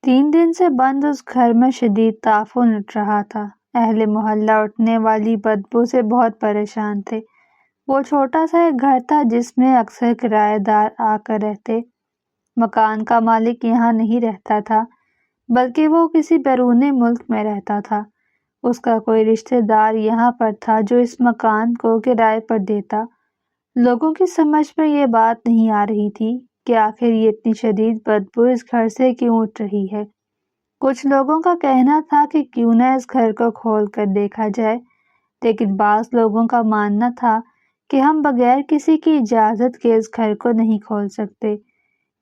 3 دن سے بند اس گھر میں شدید تعفن اٹھ رہا تھا۔ اہل محلہ اٹھنے والی بدبو سے بہت پریشان تھے۔ وہ چھوٹا سا ایک گھر تھا جس میں اکثر کرایہ دار آ کر رہتے۔ مکان کا مالک یہاں نہیں رہتا تھا، بلکہ وہ کسی بیرون ملک میں رہتا تھا۔ اس کا کوئی رشتہ دار یہاں پر تھا جو اس مکان کو کرائے پر دیتا۔ لوگوں کی سمجھ میں یہ بات نہیں آ رہی تھی کہ آخر یہ اتنی شدید بدبو اس گھر سے کیوں اٹھ رہی ہے۔ کچھ لوگوں کا کہنا تھا کہ کیوں نہ اس گھر کو کھول کر دیکھا جائے، لیکن بعض لوگوں کا ماننا تھا کہ ہم بغیر کسی کی اجازت کے اس گھر کو نہیں کھول سکتے۔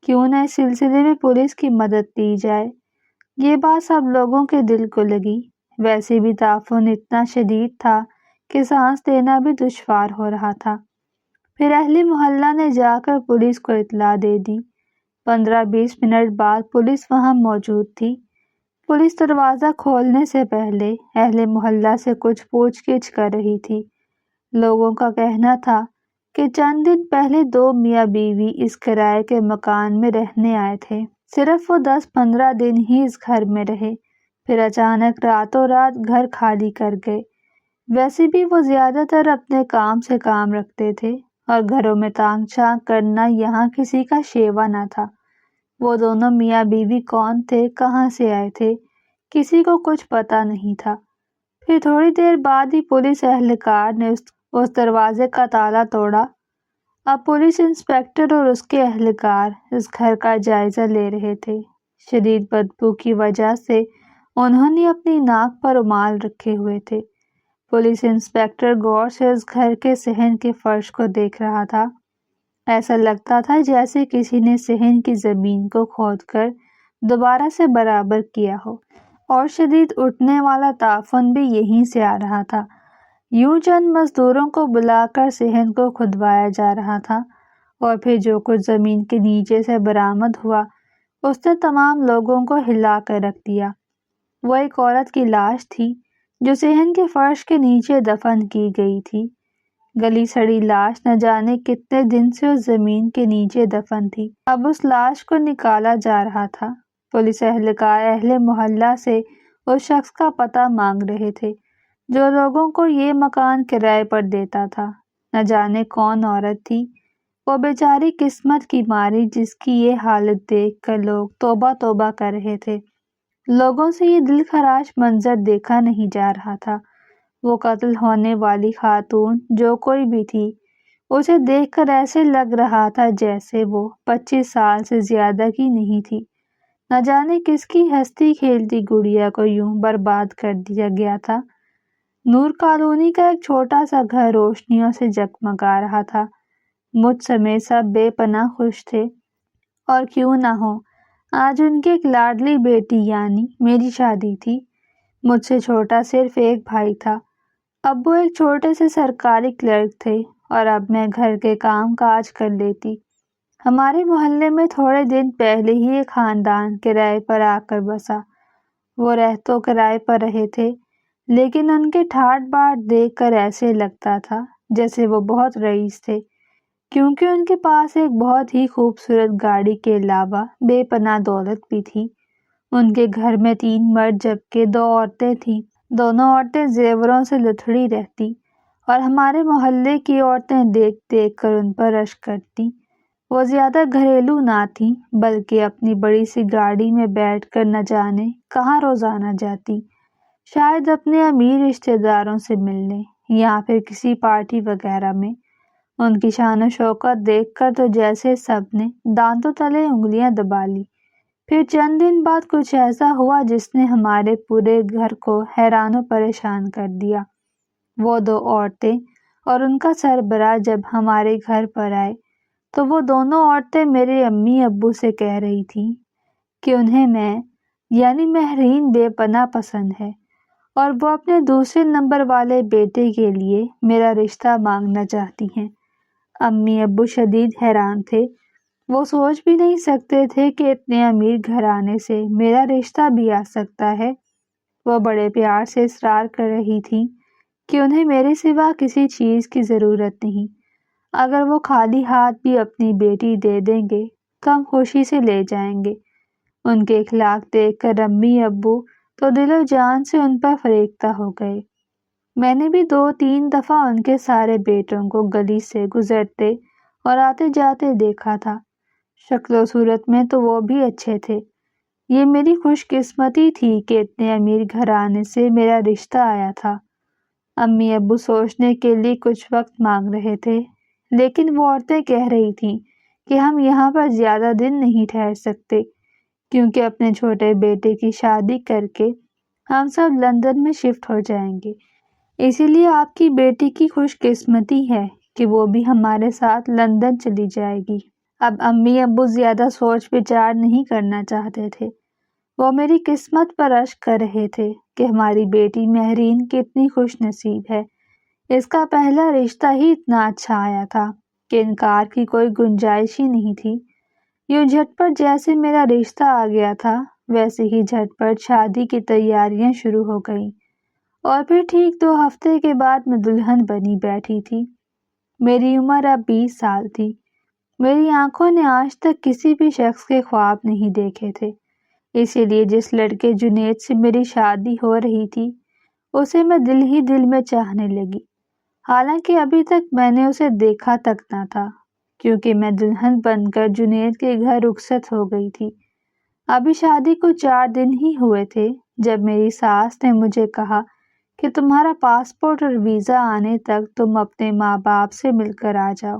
کیوں نہ اس سلسلے میں پولیس کی مدد لی جائے۔ یہ بات سب لوگوں کے دل کو لگی۔ ویسے بھی تعفن اتنا شدید تھا کہ سانس لینا بھی دشوار ہو رہا تھا۔ پھر اہل محلہ نے جا کر پولیس کو اطلاع دے دی۔ 15-20 منٹ بعد پولیس وہاں موجود تھی۔ پولیس دروازہ کھولنے سے پہلے اہل محلہ سے کچھ پوچھ گچھ کر رہی تھی۔ لوگوں کا کہنا تھا کہ چند دن پہلے 2 میاں بیوی اس کرائے کے مکان میں رہنے آئے تھے۔ صرف وہ 10-15 دن ہی اس گھر میں رہے، پھر اچانک راتوں رات گھر خالی کر گئے۔ ویسے بھی وہ زیادہ تر اپنے کام سے کام رکھتے تھے اور گھروں میں تانگ چھانگ کرنا یہاں کسی کا شیوا نہ تھا۔ وہ دونوں میاں بیوی کون تھے، کہاں سے آئے تھے، کسی کو کچھ پتہ نہیں تھا۔ پھر تھوڑی دیر بعد ہی پولیس اہلکار نے اس دروازے کا تالا توڑا۔ اب پولیس انسپکٹر اور اس کے اہلکار اس گھر کا جائزہ لے رہے تھے۔ شدید بدبو کی وجہ سے انہوں نے اپنی ناک پر رومال رکھے ہوئے تھے۔ پولیس انسپکٹر غور سے اس گھر کے صحن کے فرش کو دیکھ رہا تھا۔ ایسا لگتا تھا جیسے کسی نے صحن کی زمین کو کھود کر دوبارہ سے برابر کیا ہو، اور شدید اٹھنے والا تعفن بھی یہیں سے آ رہا تھا۔ یوں چند مزدوروں کو بلا کر صحن کو کھدوایا جا رہا تھا، اور پھر جو کچھ زمین کے نیچے سے برآمد ہوا اس نے تمام لوگوں کو ہلا کر رکھ دیا۔ وہ ایک عورت کی لاش تھی جو صحن کے فرش کے نیچے دفن کی گئی تھی۔ گلی سڑی لاش نہ جانے کتنے دن سے اس زمین کے نیچے دفن تھی۔ اب اس لاش کو نکالا جا رہا تھا۔ پولیس اہلکار اہل محلہ سے اس شخص کا پتہ مانگ رہے تھے جو لوگوں کو یہ مکان کرائے پر دیتا تھا۔ نہ جانے کون عورت تھی وہ بیچاری قسمت کی ماری جس کی یہ حالت دیکھ کر لوگ توبہ توبہ کر رہے تھے۔ لوگوں سے یہ دل خراش منظر دیکھا نہیں جا رہا تھا۔ وہ قتل ہونے والی خاتون جو کوئی بھی تھی، اسے دیکھ کر ایسے لگ رہا تھا جیسے وہ 25 سال سے زیادہ کی نہیں تھی۔ نہ جانے کس کی ہستی کھیلتی گڑیا کو یوں برباد کر دیا گیا تھا۔ نور کالونی کا ایک چھوٹا سا گھر روشنیوں سے جگمگا رہا تھا۔ مجھ سمیت سب بے پناہ خوش تھے، اور کیوں نہ ہو، آج ان کی ایک لاڈلی بیٹی یعنی میری شادی تھی۔ مجھ سے چھوٹا صرف ایک بھائی تھا۔ ابو ایک چھوٹے سے سرکاری کلرک تھے اور اب میں گھر کے کام کاج کر لیتی۔ ہمارے محلے میں تھوڑے دن پہلے ہی ایک خاندان کرائے پر آ کر بسا۔ وہ رہ تو کرائے پر رہے تھے، لیکن ان کے ٹھاٹ باٹ دیکھ کر ایسے لگتا تھا جیسے وہ بہت رئیس تھے، کیونکہ ان کے پاس ایک بہت ہی خوبصورت گاڑی کے علاوہ بے پناہ دولت بھی تھی۔ ان کے گھر میں 3 مرد جبکہ 2 عورتیں تھیں۔ دونوں عورتیں زیوروں سے لتھڑی رہتی اور ہمارے محلے کی عورتیں دیکھ دیکھ کر ان پر رشک کرتی۔ وہ زیادہ گھریلو نہ تھیں، بلکہ اپنی بڑی سی گاڑی میں بیٹھ کر نہ جانے کہاں روزانہ جاتی، شاید اپنے امیر رشتہ داروں سے ملنے یا پھر کسی پارٹی وغیرہ میں۔ ان کی شان و شوکت دیکھ کر تو جیسے سب نے دانتوں تلے انگلیاں دبا لی۔ پھر چند دن بعد کچھ ایسا ہوا جس نے ہمارے پورے گھر کو حیران و پریشان کر دیا۔ وہ 2 عورتیں اور ان کا سربراہ جب ہمارے گھر پر آئے تو وہ دونوں عورتیں میرے امی ابو سے کہہ رہی تھیں کہ انہیں میں یعنی مہرین بے پناہ پسند ہے، اور وہ اپنے دوسرے نمبر والے بیٹے کے لیے میرا رشتہ مانگنا چاہتی ہیں۔ امی ابو شدید حیران تھے۔ وہ سوچ بھی نہیں سکتے تھے کہ اتنے امیر گھرانے سے میرا رشتہ بھی آ سکتا ہے۔ وہ بڑے پیار سے اصرار کر رہی تھی کہ انہیں میرے سوا کسی چیز کی ضرورت نہیں، اگر وہ خالی ہاتھ بھی اپنی بیٹی دے دیں گے تو ہم خوشی سے لے جائیں گے۔ ان کے اخلاق دیکھ کر امی ابو تو دل و جان سے ان پر فریفتہ ہو گئے۔ میں نے بھی 2-3 دفعہ ان کے سارے بیٹوں کو گلی سے گزرتے اور آتے جاتے دیکھا تھا۔ شکل و صورت میں تو وہ بھی اچھے تھے۔ یہ میری خوش قسمتی تھی کہ اتنے امیر گھرانے سے میرا رشتہ آیا تھا۔ امی ابو سوچنے کے لیے کچھ وقت مانگ رہے تھے، لیکن وہ عورتیں کہہ رہی تھیں کہ ہم یہاں پر زیادہ دن نہیں ٹھہر سکتے، کیونکہ اپنے چھوٹے بیٹے کی شادی کر کے ہم سب لندن میں شفٹ ہو جائیں گے۔ اسی لیے آپ کی بیٹی کی خوش قسمتی ہے کہ وہ بھی ہمارے ساتھ لندن چلی جائے گی۔ اب امی ابو زیادہ سوچ بچار نہیں کرنا چاہتے تھے۔ وہ میری قسمت پر اشک کر رہے تھے کہ ہماری بیٹی مہرین کتنی خوش نصیب ہے۔ اس کا پہلا رشتہ ہی اتنا اچھا آیا تھا کہ انکار کی کوئی گنجائش ہی نہیں تھی۔ یوں جھٹ پٹ جیسے میرا رشتہ آ گیا تھا، ویسے ہی جھٹ پٹ شادی کی تیاریاں شروع ہو گئیں، اور پھر ٹھیک 2 ہفتے کے بعد میں دلہن بنی بیٹھی تھی۔ میری عمر اب 20 سال تھی۔ میری آنکھوں نے آج تک کسی بھی شخص کے خواب نہیں دیکھے تھے، اسی لیے جس لڑکے جنید سے میری شادی ہو رہی تھی اسے میں دل ہی دل میں چاہنے لگی، حالانکہ ابھی تک میں نے اسے دیکھا تک نہ تھا، کیونکہ میں دلہن بن کر جنید کے گھر رخصت ہو گئی تھی۔ ابھی شادی کو 4 دن ہی ہوئے تھے جب میری ساس نے مجھے کہا کہ تمہارا پاسپورٹ اور ویزا آنے تک تم اپنے ماں باپ سے مل کر آ جاؤ،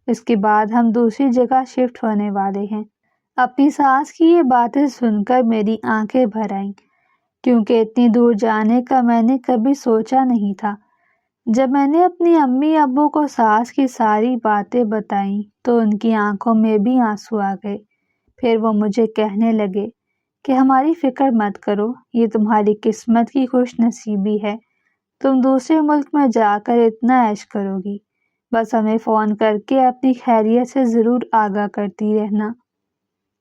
اس کے بعد ہم دوسری جگہ شفٹ ہونے والے ہیں۔ اپنی ساس کی یہ باتیں سن کر میری آنکھیں بھر آئیں، کیونکہ اتنی دور جانے کا میں نے کبھی سوچا نہیں تھا۔ جب میں نے اپنی امی ابو کو ساس کی ساری باتیں بتائیں تو ان کی آنکھوں میں بھی آنسو آ گئے۔ پھر وہ مجھے کہنے لگے کہ ہماری فکر مت کرو، یہ تمہاری قسمت کی خوش نصیبی ہے، تم دوسرے ملک میں جا کر اتنا عیش کرو گی، بس ہمیں فون کر کے اپنی خیریت سے ضرور آگاہ کرتی رہنا۔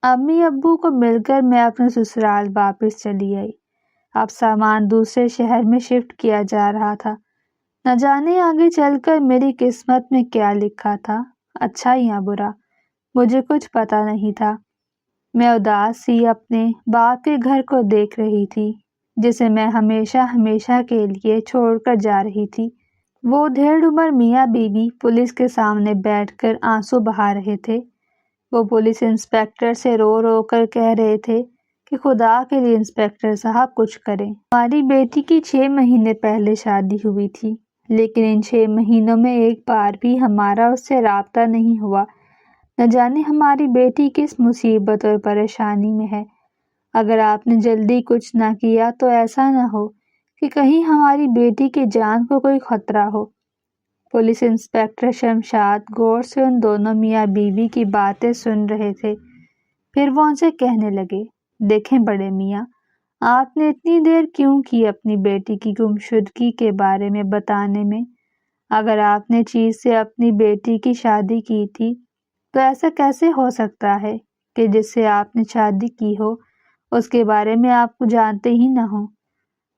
امی ابو کو مل کر میں اپنے سسرال واپس چلی آئی۔ اب سامان دوسرے شہر میں شفٹ کیا جا رہا تھا۔ نہ جانے آگے چل کر میری قسمت میں کیا لکھا تھا، اچھا یا برا، مجھے کچھ پتہ نہیں تھا۔ میں اداس سی اپنے باپ کے گھر کو دیکھ رہی تھی، جسے میں ہمیشہ ہمیشہ کے لیے چھوڑ کر جا رہی تھی۔ وہ 1.5 عمر میاں بیوی پولیس کے سامنے بیٹھ کر آنسو بہا رہے تھے۔ وہ پولیس انسپکٹر سے رو رو کر کہہ رہے تھے کہ خدا کے لیے انسپکٹر صاحب کچھ کریں۔ ہماری بیٹی کی 6 مہینے پہلے شادی ہوئی تھی، لیکن ان 6 مہینوں میں ایک بار بھی ہمارا اس سے رابطہ نہیں ہوا۔ نہ جانے ہماری بیٹی کس مصیبت اور پریشانی میں ہے۔ اگر آپ نے جلدی کچھ نہ کیا تو ایسا نہ ہو کہ کہیں ہماری بیٹی کی جان کو کوئی خطرہ ہو۔ پولیس انسپکٹر شمشاد غور سے ان دونوں میاں بیوی کی باتیں سن رہے تھے۔ پھر وہ ان سے کہنے لگے، دیکھیں بڑے میاں، آپ نے اتنی دیر کیوں کی اپنی بیٹی کی گمشدگی کے بارے میں بتانے میں؟ اگر آپ نے چیز سے اپنی بیٹی کی شادی کی تھی تو ایسا کیسے ہو سکتا ہے کہ جس سے آپ نے شادی کی ہو اس کے بارے میں آپ کو جانتے ہی نہ ہوں؟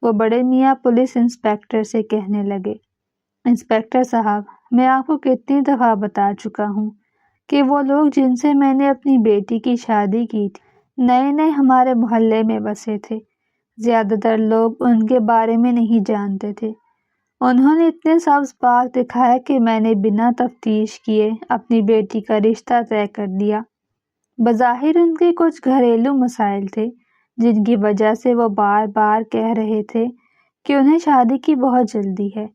وہ بڑے میاں پولیس انسپکٹر سے کہنے لگے، انسپکٹر صاحب، میں آپ کو کتنی دفعہ بتا چکا ہوں کہ وہ لوگ جن سے میں نے اپنی بیٹی کی شادی کی تھی نئے نئے ہمارے محلے میں بسے تھے۔ زیادہ تر لوگ ان کے بارے میں نہیں جانتے تھے۔ انہوں نے اتنے سبز باغ دکھائے کہ میں نے بنا تفتیش کیے اپنی بیٹی کا رشتہ طے کر دیا۔ بظاہر ان کے کچھ گھریلو مسائل تھے جن کی وجہ سے وہ بار بار کہہ رہے تھے کہ انہیں شادی کی بہت جلدی ہے۔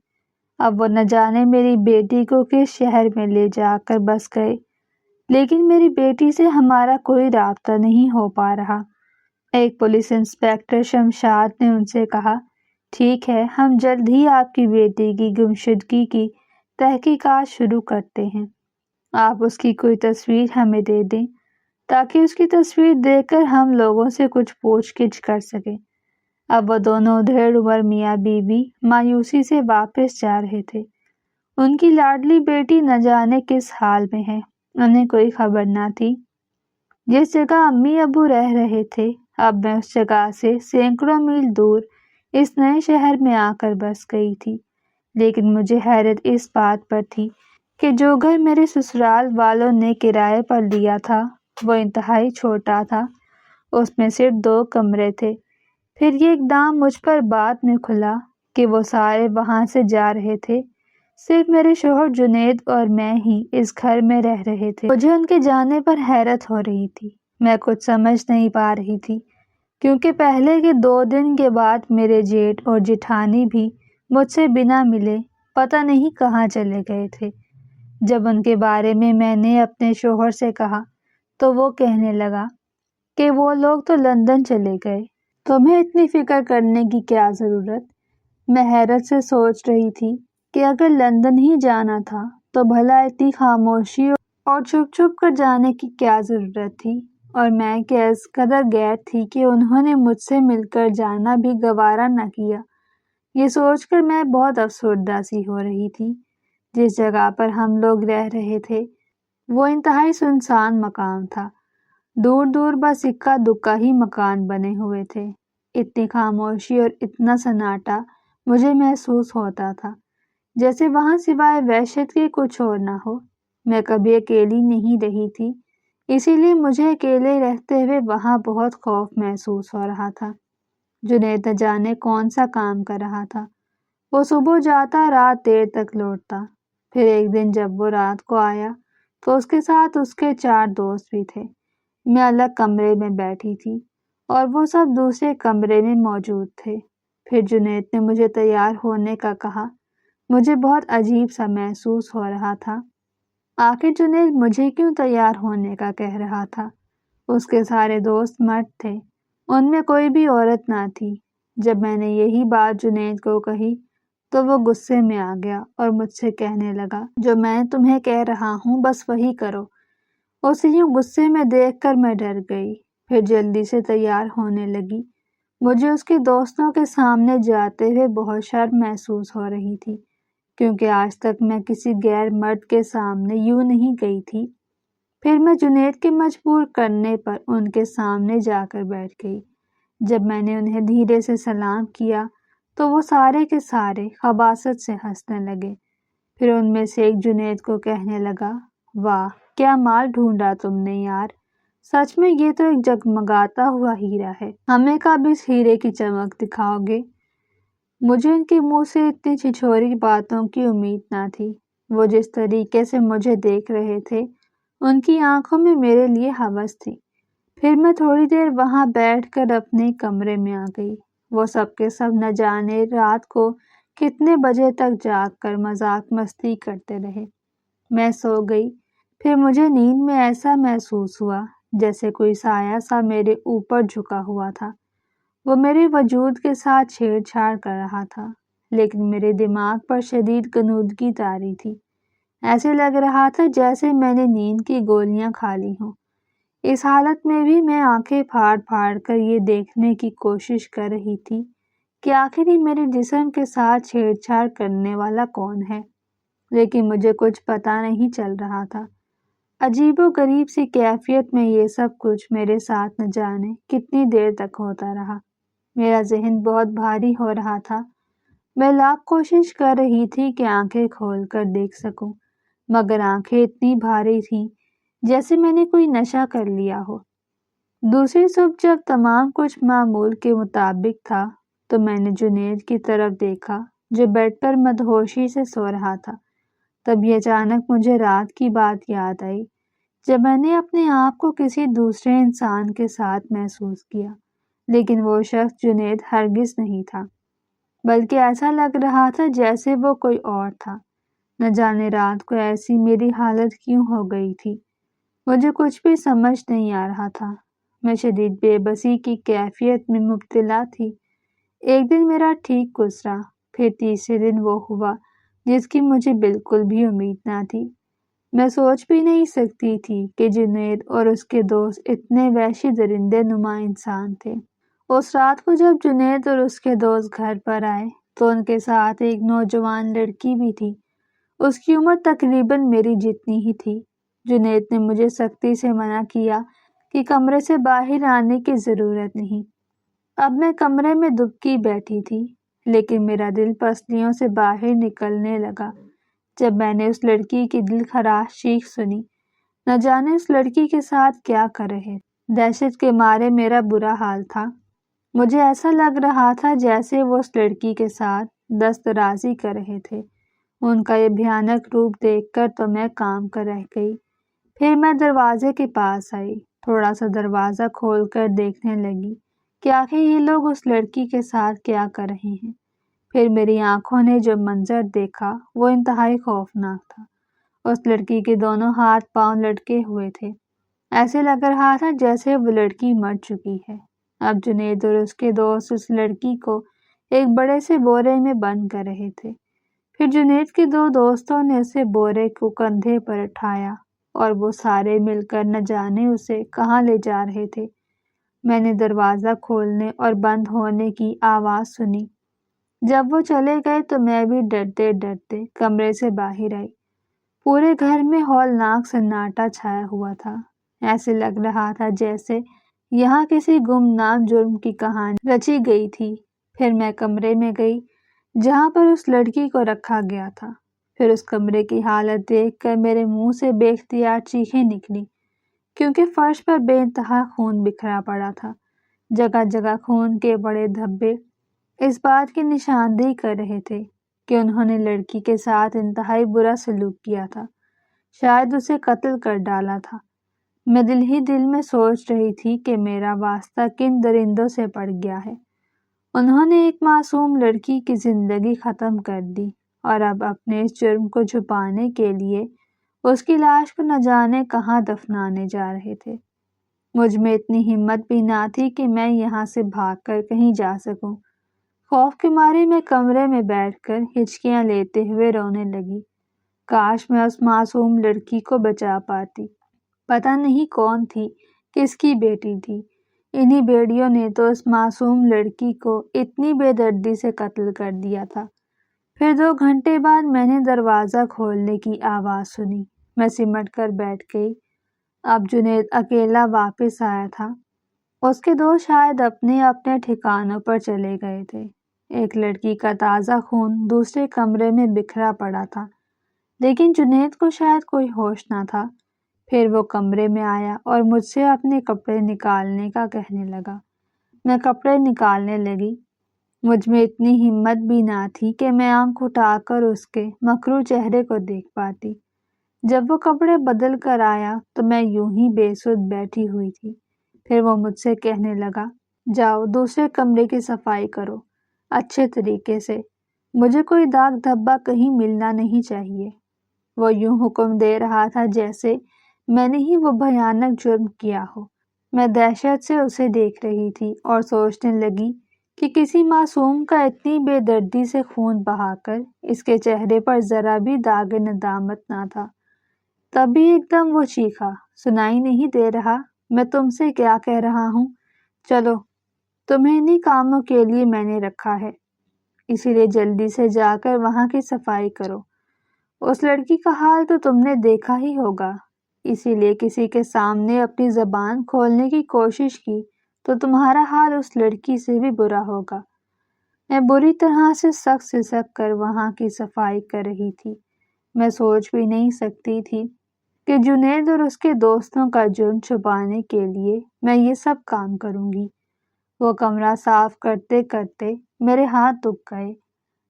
اب وہ نہ جانے میری بیٹی کو کس شہر میں لے جا کر بس گئے، لیکن میری بیٹی سے ہمارا کوئی رابطہ نہیں ہو پا رہا۔ ایک پولیس انسپکٹر شمشاد نے ان سے کہا، ٹھیک ہے، ہم جلد ہی آپ کی بیٹی کی گمشدگی کی تحقیقات شروع کرتے ہیں۔ آپ اس کی کوئی تصویر ہمیں دے دیں تاکہ اس کی تصویر دیکھ کر ہم لوگوں سے کچھ پوچھ گچھ کر سکیں۔ اب وہ دونوں 1.5 عمر میاں بیوی مایوسی سے واپس جا رہے تھے۔ ان کی لاڈلی بیٹی نہ جانے کس حال میں ہے، انہیں کوئی خبر نہ تھی۔ جس جگہ امی ابو رہ رہے تھے، اب میں اس جگہ سے سینکڑوں میل دور اس نئے شہر میں آ کر بس گئی تھی۔ لیکن مجھے حیرت اس بات پر تھی کہ جو گھر میرے سسرال والوں نے کرائے پر لیا تھا وہ انتہائی چھوٹا تھا۔ اس میں صرف 2 کمرے تھے۔ پھر یہ اقدام مجھ پر بعد میں کھلا کہ وہ سارے وہاں سے جا رہے تھے، صرف میرے شوہر جنید اور میں ہی اس گھر میں رہ رہے تھے۔ مجھے ان کے جانے پر حیرت ہو رہی تھی، میں کچھ سمجھ نہیں پا رہی تھی، کیونکہ پہلے کے 2 دن کے بعد میرے جیٹھ اور جیٹھانی بھی مجھ سے بنا ملے پتہ نہیں کہاں چلے گئے تھے۔ جب ان کے بارے میں نے اپنے شوہر سے کہا تو وہ کہنے لگا کہ وہ لوگ تو لندن چلے گئے، تمہیں اتنی فکر کرنے کی کیا ضرورت؟ میں حیرت سے سوچ رہی تھی کہ اگر لندن ہی جانا تھا تو بھلا اتنی خاموشی اور چھپ چھپ کر جانے کی کیا ضرورت تھی، اور میں کہ اس قدر غیر تھی کہ انہوں نے مجھ سے مل کر جانا بھی گوارا نہ کیا۔ یہ سوچ کر میں بہت افسردہ سی ہو رہی تھی۔ جس جگہ پر ہم لوگ رہ رہے تھے وہ انتہائی سنسان مقام تھا، دور دور بس اکا دکا ہی مکان بنے ہوئے تھے۔ اتنی خاموشی اور اتنا سناٹا مجھے محسوس ہوتا تھا جیسے وہاں سوائے وحشت کے کچھ اور نہ ہو۔ میں کبھی اکیلی نہیں رہی تھی، اسی لیے مجھے اکیلے رہتے ہوئے وہاں بہت خوف محسوس ہو رہا تھا۔ جنید نہ جانے کون سا کام کر رہا تھا، وہ صبح جاتا رات دیر تک لوٹتا۔ پھر ایک دن جب وہ رات کو آیا تو اس کے ساتھ اس کے 4 دوست بھی تھے۔ میں الگ کمرے میں بیٹھی تھی اور وہ سب دوسرے کمرے میں موجود تھے۔ پھر جنید نے مجھے تیار ہونے کا کہا۔ مجھے بہت عجیب سا محسوس ہو رہا تھا، آخر جنید مجھے کیوں تیار ہونے کا کہہ رہا تھا؟ اس کے سارے دوست مرد تھے، ان میں کوئی بھی عورت نہ تھی۔ جب میں نے یہی بات جنید کو کہی تو وہ غصے میں آ گیا اور مجھ سے کہنے لگا، جو میں تمہیں کہہ رہا ہوں بس وہی کرو۔ اسے یوں غصے میں دیکھ کر میں ڈر گئی، پھر جلدی سے تیار ہونے لگی۔ مجھے اس کے دوستوں کے سامنے جاتے ہوئے بہت شرم محسوس ہو رہی تھی، کیونکہ آج تک میں کسی غیر مرد کے سامنے یوں نہیں گئی تھی۔ پھر میں جنید کے مجبور کرنے پر ان کے سامنے جا کر بیٹھ گئی۔ جب میں نے انہیں دھیرے سے سلام کیا تو وہ سارے کے سارے خباثت سے ہنسنے لگے۔ پھر ان میں سے ایک جنید کو کہنے لگا، واہ کیا مال ڈھونڈا تم نے یار، سچ میں یہ تو ایک جگمگاتا ہوا ہیرا ہے، ہمیں کب اس ہیرے کی چمک دکھاؤ گے؟ مجھے ان کے منہ سے اتنی چھچھوری باتوں کی امید نہ تھی۔ وہ جس طریقے سے مجھے دیکھ رہے تھے ان کی آنکھوں میں میرے لیے ہوس تھی۔ پھر میں تھوڑی دیر وہاں بیٹھ کر اپنے کمرے میں آ گئی۔ وہ سب کے سب نہ جانے رات کو کتنے بجے تک جاگ کر مذاق مستی کرتے رہے۔ میں سو گئی۔ پھر مجھے نیند میں ایسا محسوس ہوا جیسے کوئی سایہ سا میرے اوپر جھکا ہوا تھا، وہ میرے وجود کے ساتھ چھیڑ چھاڑ کر رہا تھا، لیکن میرے دماغ پر شدید غنودگی طاری تھی۔ ایسے لگ رہا تھا جیسے میں نے نیند کی گولیاں کھا لی ہوں۔ اس حالت میں بھی میں آنکھیں پھاڑ پھاڑ کر یہ دیکھنے کی کوشش کر رہی تھی کہ آخر ہی میرے جسم کے ساتھ چھیڑ چھاڑ کرنے والا کون ہے، لیکن مجھے کچھ پتہ نہیں چل رہا تھا۔ عجیب و غریب سی کیفیت میں یہ سب کچھ میرے ساتھ نہ جانے کتنی دیر تک ہوتا رہا۔ میرا ذہن بہت بھاری ہو رہا تھا۔ میں لاکھ کوشش کر رہی تھی کہ آنکھیں کھول کر دیکھ سکوں، مگر آنکھیں اتنی بھاری تھیں جیسے میں نے کوئی نشہ کر لیا ہو۔ دوسری صبح جب تمام کچھ معمول کے مطابق تھا تو میں نے جنید کی طرف دیکھا جو بیڈ پر مدہوشی سے سو رہا تھا۔ تبھی اچانک مجھے رات کی بات یاد آئی جب میں نے اپنے آپ کو کسی دوسرے انسان کے ساتھ محسوس کیا، لیکن وہ شخص جنید ہرگز نہیں تھا، بلکہ ایسا لگ رہا تھا جیسے وہ کوئی اور تھا۔ نہ جانے رات کو ایسی میری حالت کیوں ہو گئی تھی، مجھے کچھ بھی سمجھ نہیں آ رہا تھا۔ میں شدید بے بسی کی کیفیت میں مبتلا تھی۔ ایک دن میرا ٹھیک گزرا، پھر تیسرے دن وہ ہوا جس کی مجھے بالکل بھی امید نہ تھی۔ میں سوچ بھی نہیں سکتی تھی کہ جنید اور اس کے دوست اتنے وحشی درندے نما انسان تھے۔ اس رات کو جب جنید اور اس کے دوست گھر پر آئے تو ان کے ساتھ ایک نوجوان لڑکی بھی تھی۔ اس کی عمر تقریباً میری جتنی ہی تھی۔ جنید نے مجھے سختی سے منع کیا کہ کمرے سے باہر آنے کی ضرورت نہیں۔ اب میں کمرے میں دبکی بیٹھی تھی، لیکن میرا دل پسلیوں سے باہر نکلنے لگا جب میں نے اس لڑکی کی دل خراش چیخ سنی۔ نہ جانے اس لڑکی کے ساتھ کیا کر رہے دہشت کے مارے میرا برا حال تھا۔ مجھے ایسا لگ رہا تھا جیسے وہ اس لڑکی کے ساتھ دست درازی کر رہے تھے۔ ان کا یہ بھیانک روپ دیکھ کر تو میں کام کر رہ گئی۔ پھر میں دروازے کے پاس آئی، تھوڑا سا دروازہ کھول کر دیکھنے لگی کہ آخر یہ لوگ اس لڑکی کے ساتھ کیا کر رہے ہیں۔ پھر میری آنکھوں نے جو منظر دیکھا وہ انتہائی خوفناک تھا۔ اس لڑکی کے دونوں ہاتھ پاؤں لٹکے ہوئے تھے، ایسے لگ رہا تھا جیسے وہ لڑکی مر چکی ہے۔ اب جنید اور اس کے دوست اس لڑکی کو ایک بڑے سے بورے میں بند کر رہے تھے۔ پھر جنید کے دو دوستوں نے اسے بورے کو کندھے پر اٹھایا اور وہ سارے مل کر نہ جانے اسے کہاں لے جا رہے تھے۔ میں نے دروازہ کھولنے اور بند ہونے کی آواز سنی۔ جب وہ چلے گئے تو میں بھی ڈرتے ڈرتے کمرے سے باہر آئی۔ پورے گھر میں ہولناک سناٹا چھایا ہوا تھا۔ ایسے لگ رہا تھا جیسے یہاں کسی گمنام جرم کی کہانی رچی گئی تھی۔ پھر میں کمرے میں گئی جہاں پر اس لڑکی کو رکھا گیا تھا۔ پھر اس کمرے کی حالت دیکھ کر میرے منہ سے بے اختیار چیخیں نکلی، کیونکہ فرش پر بے انتہا خون بکھرا پڑا تھا۔ جگہ جگہ خون کے بڑے دھبے اس بات کی نشاندہی کر رہے تھے کہ انہوں نے لڑکی کے ساتھ انتہائی برا سلوک کیا تھا، شاید اسے قتل کر ڈالا تھا۔ میں دل ہی دل میں سوچ رہی تھی کہ میرا واسطہ کن درندوں سے پڑ گیا ہے۔ انہوں نے ایک معصوم لڑکی کی زندگی ختم کر دی اور اب اپنے اس جرم کو چھپانے کے لیے اس کی لاش کو نہ جانے کہاں دفنانے جا رہے تھے۔ مجھ میں اتنی ہمت بھی نہ تھی کہ میں یہاں سے بھاگ کر کہیں جا سکوں۔ خوف کے مارے میں کمرے میں بیٹھ کر ہچکیاں لیتے ہوئے رونے لگی۔ کاش میں اس معصوم لڑکی کو بچا پاتی۔ پتہ نہیں کون تھی، کس کی بیٹی تھی۔ انہی بھیڑیوں نے تو اس معصوم لڑکی کو اتنی بے دردی سے قتل کر دیا تھا۔ پھر 2 گھنٹے بعد میں نے دروازہ کھولنے کی آواز سنی۔ میں سمٹ کر بیٹھ گئی۔ اب جنید اکیلا واپس آیا تھا۔ اس کے دوست شاید اپنے اپنے ٹھکانوں پر چلے گئے تھے۔ ایک لڑکی کا تازہ خون دوسرے کمرے میں بکھرا پڑا تھا، لیکن جنید کو شاید کوئی ہوش نہ تھا۔ پھر وہ کمرے میں آیا اور مجھ سے اپنے کپڑے نکالنے کا کہنے لگا۔ میں کپڑے نکالنے لگی۔ مجھ میں اتنی ہمت بھی نہ تھی کہ میں آنکھ اٹھا کر اس کے مکروہ چہرے کو دیکھ پاتی۔ جب وہ کپڑے بدل کر آیا تو میں یوں ہی بے سدھ بیٹھی ہوئی تھی۔ پھر وہ مجھ سے کہنے لگا، جاؤ دوسرے کمرے کی صفائی کرو اچھے طریقے سے، مجھے کوئی داغ دھبا کہیں ملنا نہیں چاہیے۔ وہ یوں حکم دے رہا تھا جیسے میں نے ہی وہ بھیانک جرم کیا ہو۔ میں دہشت سے اسے دیکھ رہی تھی اور سوچنے لگی کہ کسی معصوم کا اتنی بے دردی سے خون بہا کر اس کے چہرے پر ذرا بھی داغ ندامت نہ تھا۔ تبھی ایک دم وہ چیخا، سنائی نہیں دے رہا میں تم سے کیا کہہ رہا ہوں؟ چلو، تمہیں انہی کاموں کے لیے میں نے رکھا ہے، اسی لیے جلدی سے جا کر وہاں کی صفائی کرو۔ اس لڑکی کا حال تو تم نے دیکھا ہی ہوگا، اسی لیے کسی کے سامنے اپنی زبان کھولنے کی کوشش کی تو تمہارا حال اس لڑکی سے بھی برا ہوگا۔ میں بری طرح سے سک سسک کر وہاں کی صفائی کر رہی تھی۔ میں سوچ بھی نہیں سکتی تھی کہ جنید اور اس کے دوستوں کا جرم چھپانے کے لیے میں یہ سب کام کروں گی۔ وہ کمرہ صاف کرتے کرتے میرے ہاتھ دکھ گئے،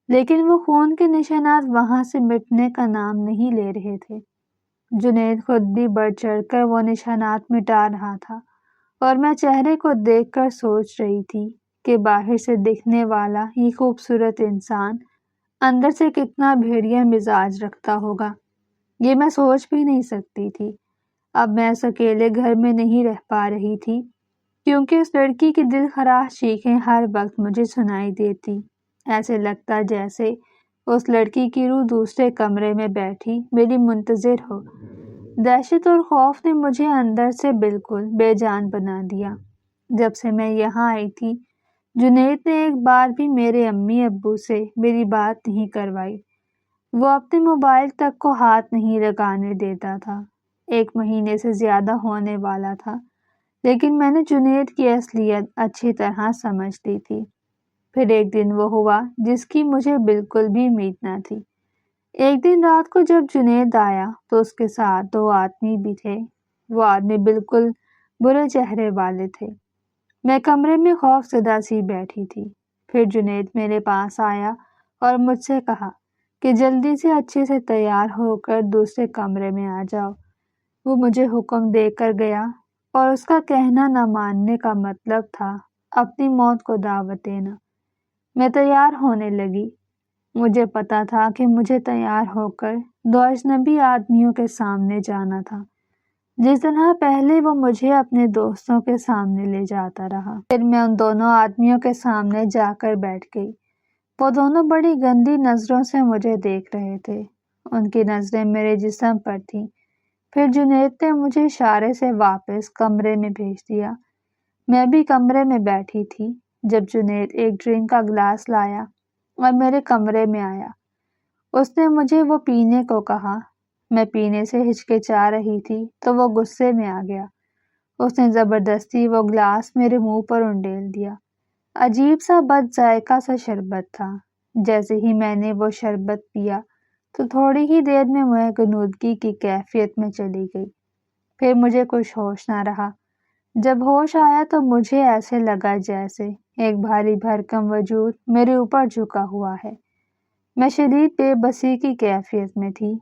لیکن وہ خون کے نشانات وہاں سے مٹنے کا نام نہیں لے رہے تھے۔ جنید خود بھی بڑھ چڑھ کر وہ نشانات مٹا رہا تھا اور میں چہرے کو دیکھ کر سوچ رہی تھی کہ باہر سے دکھنے والا یہ خوبصورت انسان اندر سے کتنا بھیڑیا مزاج رکھتا ہوگا، یہ میں سوچ بھی نہیں سکتی تھی۔ اب میں اس اکیلے گھر میں نہیں رہ پا رہی تھی، کیونکہ اس لڑکی کی دل خراش چیخیں ہر وقت مجھے سنائی دیتی۔ ایسے لگتا جیسے اس لڑکی کی روح دوسرے کمرے میں بیٹھی میری منتظر ہو۔ دہشت اور خوف نے مجھے اندر سے بالکل بے جان بنا دیا۔ جب سے میں یہاں آئی تھی، جنید نے ایک بار بھی میرے امی ابو سے میری بات نہیں کروائی۔ وہ اپنے موبائل تک کو ہاتھ نہیں لگانے دیتا تھا۔ 1 مہینے سے زیادہ ہونے والا تھا، لیکن میں نے جنید کی اصلیت اچھی طرح سمجھ لی تھی۔ پھر ایک دن وہ ہوا جس کی مجھے بالکل بھی امید نہ تھی۔ ایک دن رات کو جب جنید آیا تو اس کے ساتھ 2 آدمی بھی تھے۔ وہ آدمی بالکل برے چہرے والے تھے۔ میں کمرے میں خوف زدہ سی بیٹھی تھی۔ پھر جنید میرے پاس آیا اور مجھ سے کہا کہ جلدی سے اچھے سے تیار ہو کر دوسرے کمرے میں آ جاؤ۔ وہ مجھے حکم دے کر گیا اور اس کا کہنا نہ ماننے کا مطلب تھا اپنی موت کو دعوت دینا۔ میں تیار ہونے لگی۔ مجھے پتا تھا کہ مجھے تیار ہو کر دو اجنبی آدمیوں کے سامنے جانا تھا، جس طرح پہلے وہ مجھے اپنے دوستوں کے سامنے لے جاتا رہا۔ پھر میں ان دونوں آدمیوں کے سامنے جا کر بیٹھ گئی۔ وہ دونوں بڑی گندی نظروں سے مجھے دیکھ رہے تھے۔ ان کی نظریں میرے جسم پر تھیں۔ پھر جنید نے مجھے اشارے سے واپس کمرے میں بھیج دیا۔ میں بھی کمرے میں بیٹھی تھی جب جنید ایک ڈرنک کا گلاس لایا اور میرے کمرے میں آیا۔ اس نے مجھے وہ پینے کو کہا۔ میں پینے سے ہچکچا رہی تھی تو وہ غصے میں آ گیا۔ اس نے زبردستی وہ گلاس میرے منہ پر انڈیل دیا۔ عجیب سا بد ذائقہ سا شربت تھا۔ جیسے ہی میں نے وہ شربت پیا تو تھوڑی ہی دیر میں غنودگی کی کیفیت میں چلی گئی۔ پھر مجھے کچھ ہوش نہ رہا۔ جب ہوش آیا تو مجھے ایسے لگا جیسے ایک بھاری بھرکم وجود میرے اوپر جھکا ہوا ہے۔ میں شدید بے بسی کی کیفیت میں تھی،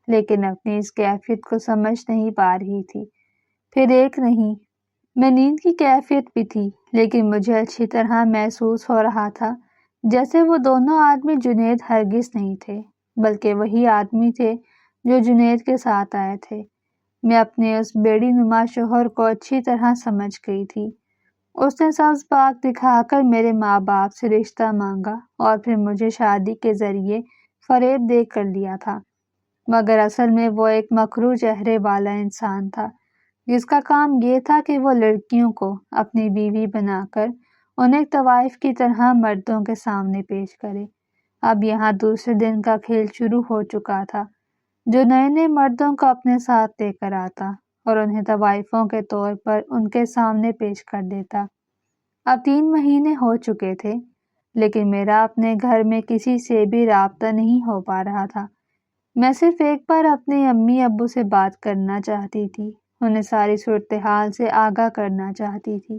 لیکن اپنی اس کیفیت کو سمجھ نہیں پا رہی تھی۔ پھر ایک نہیں، میں نیند کی کیفیت بھی تھی، لیکن مجھے اچھی طرح محسوس ہو رہا تھا جیسے وہ دونوں آدمی جنید ہرگز نہیں تھے، بلکہ وہی آدمی تھے جو جنید کے ساتھ آئے تھے۔ میں اپنے اس بیڑی نما شوہر کو اچھی طرح سمجھ گئی تھی۔ اس نے سبز باغ دکھا کر میرے ماں باپ سے رشتہ مانگا اور پھر مجھے شادی کے ذریعے فریب دے کر لیا تھا، مگر اصل میں وہ ایک مکروہ چہرے والا انسان تھا جس کا کام یہ تھا کہ وہ لڑکیوں کو اپنی بیوی بنا کر انہیں طوائف کی طرح مردوں کے سامنے پیش کرے۔ اب یہاں دوسرے دن کا کھیل شروع ہو چکا تھا، جو نئے نئے مردوں کو اپنے ساتھ لے کر آتا اور انہیں طوائفوں کے طور پر ان کے سامنے پیش کر دیتا۔ اب 3 مہینے ہو چکے تھے، لیکن میرا اپنے گھر میں کسی سے بھی رابطہ نہیں ہو پا رہا تھا۔ میں صرف ایک بار اپنے امی ابو سے بات کرنا چاہتی تھی، انہیں ساری صورتحال سے آگاہ کرنا چاہتی تھی،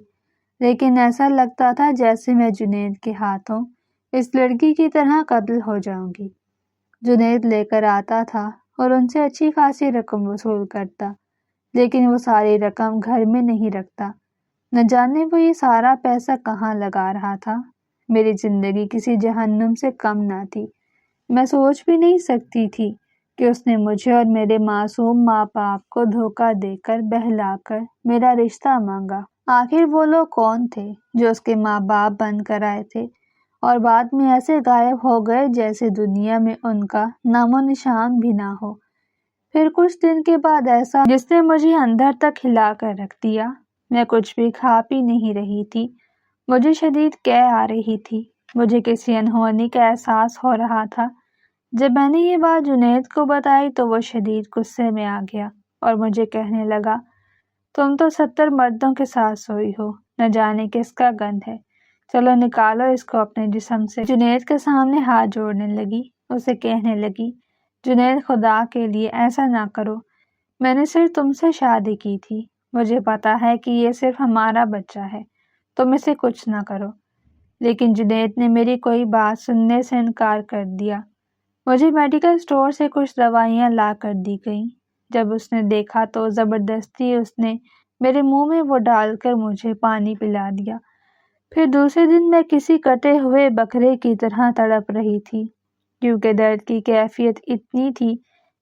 لیکن ایسا لگتا تھا جیسے میں جنید کے ہاتھوں اس لڑکی کی طرح قتل ہو جاؤں گی۔ جنید لے کر آتا تھا اور ان سے اچھی خاصی رقم وصول کرتا، لیکن وہ ساری رقم گھر میں نہیں رکھتا۔ نہ جانے وہ یہ سارا پیسہ کہاں لگا رہا تھا۔ میری زندگی کسی جہنم سے کم نہ تھی۔ میں سوچ بھی نہیں سکتی تھی کہ اس نے مجھے اور میرے معصوم ماں باپ کو دھوکہ دے کر بہلا کر میرا رشتہ مانگا۔ آخر وہ لوگ کون تھے جو اس کے ماں باپ بن کر آئے تھے اور بعد میں ایسے غائب ہو گئے جیسے دنیا میں ان کا نام و نشان بھی نہ ہو۔ پھر کچھ دن کے بعد ایسا جس نے مجھے اندر تک ہلا کر رکھ دیا۔ میں کچھ بھی کھا پی نہیں رہی تھی۔ مجھے شدید قے آ رہی تھی۔ مجھے کسی انہونی کا احساس ہو رہا تھا۔ جب میں نے یہ بات جنید کو بتائی تو وہ شدید غصے میں آ گیا اور مجھے کہنے لگا، تم تو 70 مردوں کے ساتھ سوئی ہو، نہ جانے کس کا گند ہے، چلو نکالو اس کو اپنے جسم سے۔ جنید کے سامنے ہاتھ جوڑنے لگی، اسے کہنے لگی، جنید خدا کے لیے ایسا نہ کرو، میں نے صرف تم سے شادی کی تھی، مجھے پتا ہے کہ یہ صرف ہمارا بچہ ہے، تم اسے کچھ نہ کرو۔ لیکن جنید نے میری کوئی بات سننے سے انکار کر دیا۔ مجھے میڈیکل اسٹور سے کچھ دوائیاں لا کر دی گئیں۔ جب اس نے دیکھا تو زبردستی اس نے میرے منہ میں وہ ڈال کر مجھے پانی پلا دیا۔ پھر دوسرے دن میں کسی کٹے ہوئے بکرے کی طرح تڑپ رہی تھی، کیونکہ درد کی کیفیت اتنی تھی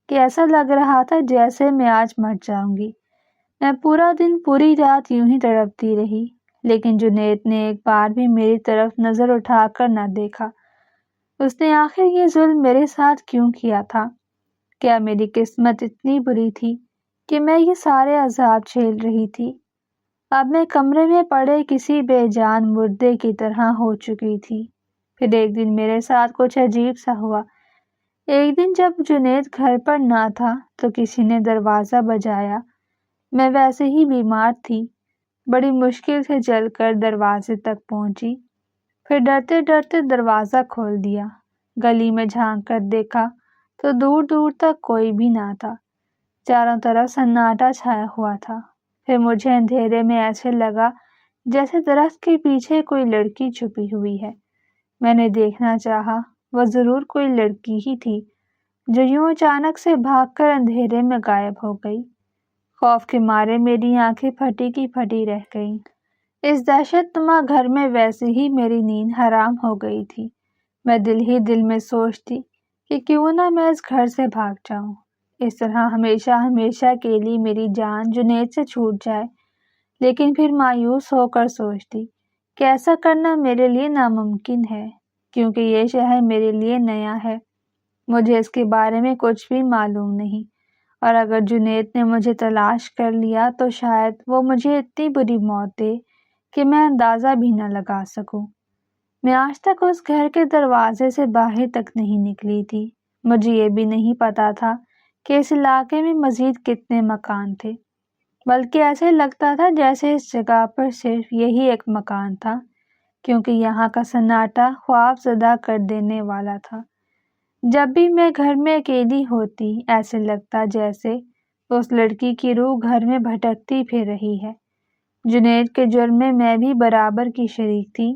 کہ ایسا لگ رہا تھا جیسے میں آج مر جاؤں گی۔ میں پورا دن پوری رات یوں ہی تڑپتی رہی، لیکن جنید نے ایک بار بھی میری طرف نظر اٹھا کر نہ دیکھا۔ اس نے آخر یہ ظلم میرے ساتھ کیوں کیا تھا؟ کیا میری قسمت اتنی بری تھی کہ میں یہ سارے عذاب جھیل رہی تھی؟ اب میں کمرے میں پڑے کسی بے جان مردے کی طرح ہو چکی تھی۔ پھر ایک دن میرے ساتھ کچھ عجیب سا ہوا۔ ایک دن جب جنید گھر پر نہ تھا تو کسی نے دروازہ بجایا۔ میں ویسے ہی بیمار تھی، بڑی مشکل سے چل کر دروازے تک پہنچی، پھر ڈرتے ڈرتے دروازہ کھول دیا۔ گلی میں جھانک کر دیکھا تو دور دور تک کوئی بھی نہ تھا، چاروں طرف سناٹا چھایا ہوا تھا۔ پھر مجھے اندھیرے میں ایسے لگا جیسے درخت کے پیچھے کوئی لڑکی چھپی ہوئی ہے۔ میں نے دیکھنا چاہا، وہ ضرور کوئی لڑکی ہی تھی جو یوں اچانک سے بھاگ کر اندھیرے میں غائب ہو گئی۔ خوف کے مارے میری آنکھیں پھٹی کی پھٹی رہ گئیں۔ اس دہشت نما گھر میں ویسے ہی میری نیند حرام ہو گئی تھی۔ میں دل ہی دل میں سوچتی کہ کیوں نہ میں اس گھر سے بھاگ جاؤں، اس طرح ہمیشہ ہمیشہ کے لیے میری جان جنید سے چھوٹ جائے۔ لیکن پھر مایوس ہو کر سوچتی کہ ایسا کرنا میرے لیے ناممکن ہے، کیونکہ یہ شہر میرے لیے نیا ہے، مجھے اس کے بارے میں کچھ بھی معلوم نہیں، اور اگر جنید نے مجھے تلاش کر لیا تو شاید وہ مجھے اتنی بری موت دے کہ میں اندازہ بھی نہ لگا سکوں۔ میں آج تک اس گھر کے دروازے سے باہر تک نہیں نکلی تھی۔ مجھے یہ بھی نہیں پتا تھا کہ اس علاقے میں مزید کتنے مکان تھے، بلکہ ایسے لگتا تھا جیسے اس جگہ پر صرف یہی ایک مکان تھا، کیونکہ یہاں کا سناٹا خواب زدہ کر دینے والا تھا۔ جب بھی میں گھر میں اکیلی ہوتی، ایسے لگتا جیسے اس لڑکی کی روح گھر میں بھٹکتی پھر رہی ہے۔ جنید کے جرم میں میں بھی برابر کی شریک تھی،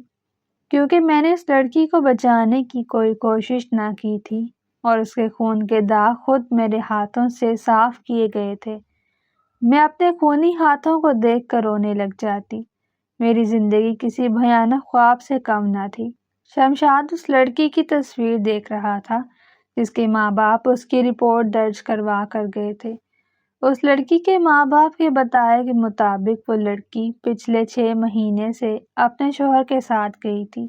کیونکہ میں نے اس لڑکی کو بچانے کی کوئی کوشش نہ کی تھی، اور اس کے خون کے داغ خود میرے ہاتھوں سے صاف کیے گئے تھے۔ میں اپنے خونی ہاتھوں کو دیکھ کر رونے لگ جاتی۔ میری زندگی کسی بھیانک خواب سے کم نہ تھی۔ شمشاد اس لڑکی کی تصویر دیکھ رہا تھا جس کے ماں باپ اس کی رپورٹ درج کروا کر گئے تھے۔ اس لڑکی کے ماں باپ کے بتائے کے مطابق وہ لڑکی پچھلے 6 مہینے سے اپنے شوہر کے ساتھ گئی تھی،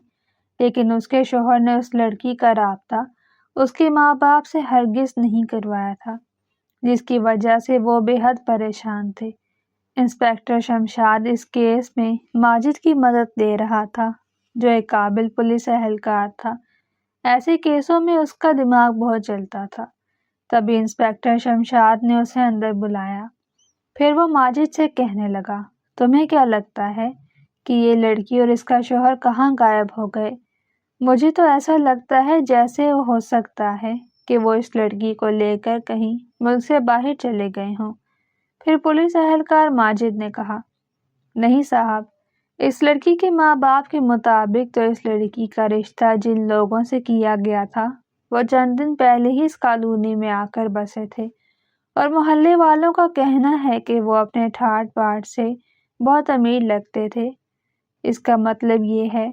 لیکن اس کے شوہر نے اس لڑکی کا رابطہ اس کے ماں باپ سے ہرگز نہیں کروایا تھا، جس کی وجہ سے وہ بے حد پریشان تھے۔ انسپکٹر شمشاد اس کیس میں ماجد کی مدد لے رہا تھا، جو ایک قابل پولیس اہلکار تھا۔ ایسے کیسوں میں اس کا دماغ بہت چلتا تھا۔ تبھی انسپکٹر شمشاد نے اسے اندر بلایا۔ پھر وہ ماجد سے کہنے لگا، تمہیں کیا لگتا ہے کہ یہ لڑکی اور اس کا شوہر کہاں غائب ہو گئے؟ مجھے تو ایسا لگتا ہے جیسے وہ ہو سکتا ہے کہ وہ اس لڑکی کو لے کر کہیں ملک سے باہر چلے گئے ہوں۔ پھر پولیس اہلکار ماجد نے کہا، نہیں صاحب، اس لڑکی کے ماں باپ کے مطابق تو اس لڑکی کا رشتہ جن لوگوں سے کیا گیا تھا وہ چند دن پہلے ہی اس کالونی میں آ کر بسے تھے، اور محلے والوں کا کہنا ہے کہ وہ اپنے ٹھاٹ باٹ سے بہت امیر لگتے تھے۔ اس کا مطلب یہ ہے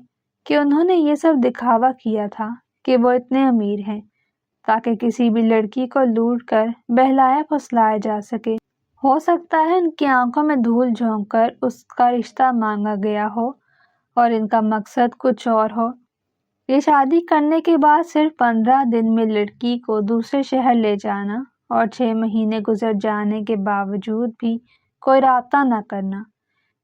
کہ انہوں نے یہ سب دکھاوا کیا تھا کہ وہ اتنے امیر ہیں تاکہ کسی بھی لڑکی کو لوٹ کر بہلایا پھسلایا جا سکے۔ ہو سکتا ہے ان کی آنکھوں میں دھول جھونک کر اس کا رشتہ مانگا گیا ہو، اور ان کا مقصد کچھ اور ہو۔ یہ شادی کرنے کے بعد صرف 15 دن میں لڑکی کو دوسرے شہر لے جانا اور 6 مہینے گزر جانے کے باوجود بھی کوئی رابطہ نہ کرنا،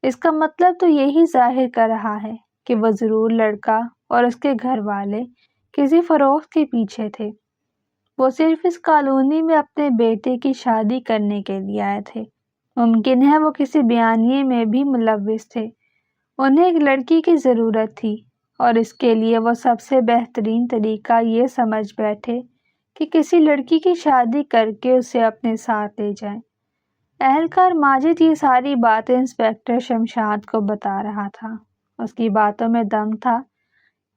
اس کا مطلب تو یہی ظاہر کر رہا ہے کہ وہ ضرور لڑکا اور اس کے گھر والے کسی فروخت کے پیچھے تھے۔ وہ صرف اس کالونی میں اپنے بیٹے کی شادی کرنے کے لیے آئے تھے۔ ممکن ہے وہ کسی بیانیے میں بھی ملوث تھے۔ انہیں ایک لڑکی کی ضرورت تھی، اور اس کے لیے وہ سب سے بہترین طریقہ یہ سمجھ بیٹھے کہ کسی لڑکی کی شادی کر کے اسے اپنے ساتھ لے جائیں۔ اہلکار ماجد یہ ساری باتیں انسپکٹر شمشاد کو بتا رہا تھا۔ اس کی باتوں میں دم تھا۔